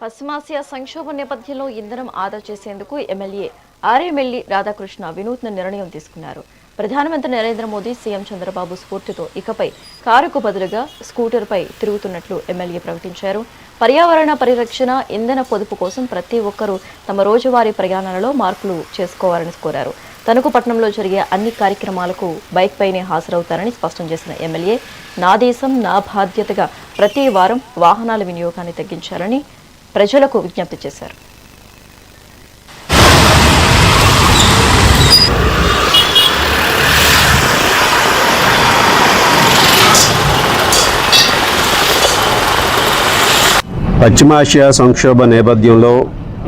పశ్చిమాసియా సంక్షోభం నేపథ్యంలో ఇంధనం ఆదా చేసేందుకు ఎమ్మెల్యే ఆర్ఎంఎల్ఏ రాధాకృష్ణ వినూత్న నిర్ణయం తీసుకున్నారు. ప్రధానమంత్రి నరేంద్ర మోదీ, సీఎం చంద్రబాబు స్ఫూర్తితో ఇకపై కారుకు బదులుగా స్కూటర్పై తిరుగుతున్నట్లు ఎమ్మెల్యే ప్రకటించారు. పర్యావరణ పరిరక్షణ, ఇంధన పొదుపు కోసం ప్రతి ఒక్కరూ తమ రోజువారీ ప్రయాణాలలో మార్పులు చేసుకోవాలని కోరారు. తణుకు పట్టణంలో జరిగే అన్ని కార్యక్రమాలకు బైక్ పైనే హాజరవుతారని స్పష్టం చేసిన ఎమ్మెల్యే, నా దేశం నా బాధ్యతగా ప్రతి వారం వాహనాల వినియోగాన్ని తగ్గించాలని ప్రజలకు విజ్ఞప్తి చేశారు. పశ్చిమాసియా సంక్షోభ నేపథ్యంలో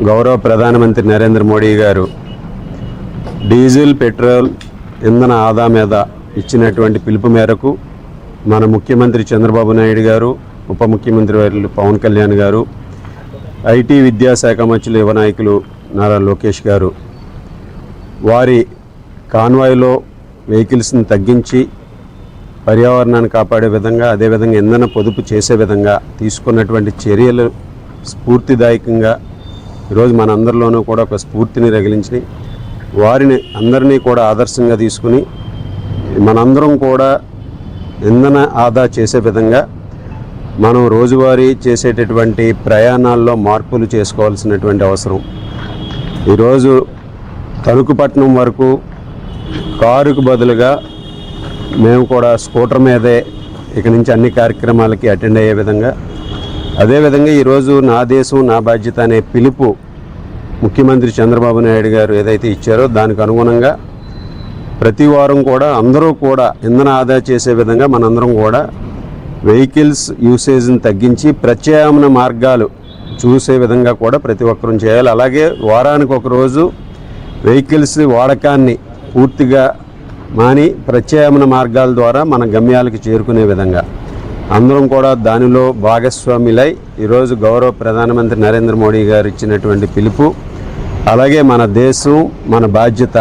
గౌరవ ప్రధానమంత్రి నరేంద్ర మోడీ గారు డీజిల్, పెట్రోల్ ఇంధన ఆదా మీద ఇచ్చినటువంటి పిలుపు మేరకు మన ముఖ్యమంత్రి చంద్రబాబు నాయుడు గారు, ఉప ముఖ్యమంత్రి వర్యులు పవన్ కళ్యాణ్ గారు, ఐటీ విద్యాశాఖ మంత్రులు యువ నాయకులు నారా లోకేష్ గారు వారి కాన్వాయ్లో వెహికల్స్ని తగ్గించి పర్యావరణాన్ని కాపాడే విధంగా, అదేవిధంగా ఇంధన పొదుపు చేసే విధంగా తీసుకున్నటువంటి చర్యలు స్ఫూర్తిదాయకంగా ఈరోజు మనందరిలోనూ కూడా ఒక స్ఫూర్తిని రగిలించినాయి. వారిని అందరినీ కూడా ఆదర్శంగా తీసుకుని మనందరం కూడా ఇంధన ఆదా చేసే విధంగా మనం రోజువారీ చేసేటటువంటి ప్రయాణాల్లో మార్పులు చేసుకోవాల్సినటువంటి అవసరం. ఈరోజు తణుకు పట్టణం వరకు కారుకు బదులుగా మేము కూడా స్కూటర్ మీదే ఇక నుంచి అన్ని కార్యక్రమాలకి అటెండ్ అయ్యే విధంగా, అదేవిధంగా ఈరోజు నా దేశం నా బాధ్యత అనే పిలుపు ముఖ్యమంత్రి చంద్రబాబు నాయుడు గారు ఏదైతే ఇచ్చారో దానికి అనుగుణంగా ప్రతి వారం కూడా అందరూ కూడా ఇంధన ఆదా చేసే విధంగా మనందరం కూడా వెహికల్స్ యూసేజ్ని తగ్గించి ప్రత్యామ్నాయ మార్గాలు చూసే విధంగా కూడా ప్రతి ఒక్కరూ చేయాలి. అలాగే వారానికి ఒకరోజు వెహికల్స్ వాడకాన్ని పూర్తిగా మాని ప్రత్యామ్నాయ మార్గాల ద్వారా మన గమ్యాలకు చేరుకునే విధంగా అందరం కూడా దానిలో భాగస్వాములై ఈరోజు గౌరవ ప్రధానమంత్రి నరేంద్ర మోడీ గారు ఇచ్చినటువంటి పిలుపు, అలాగే మన దేశం మన బాధ్యత,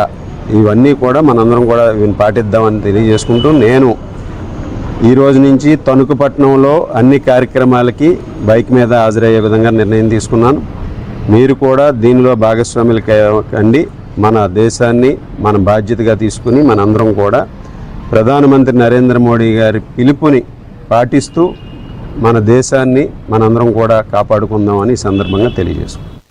ఇవన్నీ కూడా మనందరం కూడా పాటిద్దామని తెలియజేసుకుంటూ నేను ఈ రోజు నుంచి తణుకు పట్టణంలో అన్ని కార్యక్రమాలకి బైక్ మీద హాజరయ్యే విధంగా నిర్ణయం తీసుకున్నాను. మీరు కూడా దీనిలో భాగస్వాములు కండి. మన దేశాన్ని మన బాధ్యతగా తీసుకుని మనందరం కూడా ప్రధానమంత్రి నరేంద్ర మోడీ గారి పిలుపుని పాటిస్తూ మన దేశాన్ని మనందరం కూడా కాపాడుకుందామని ఈ సందర్భంగా తెలియజేసుకుంటాం.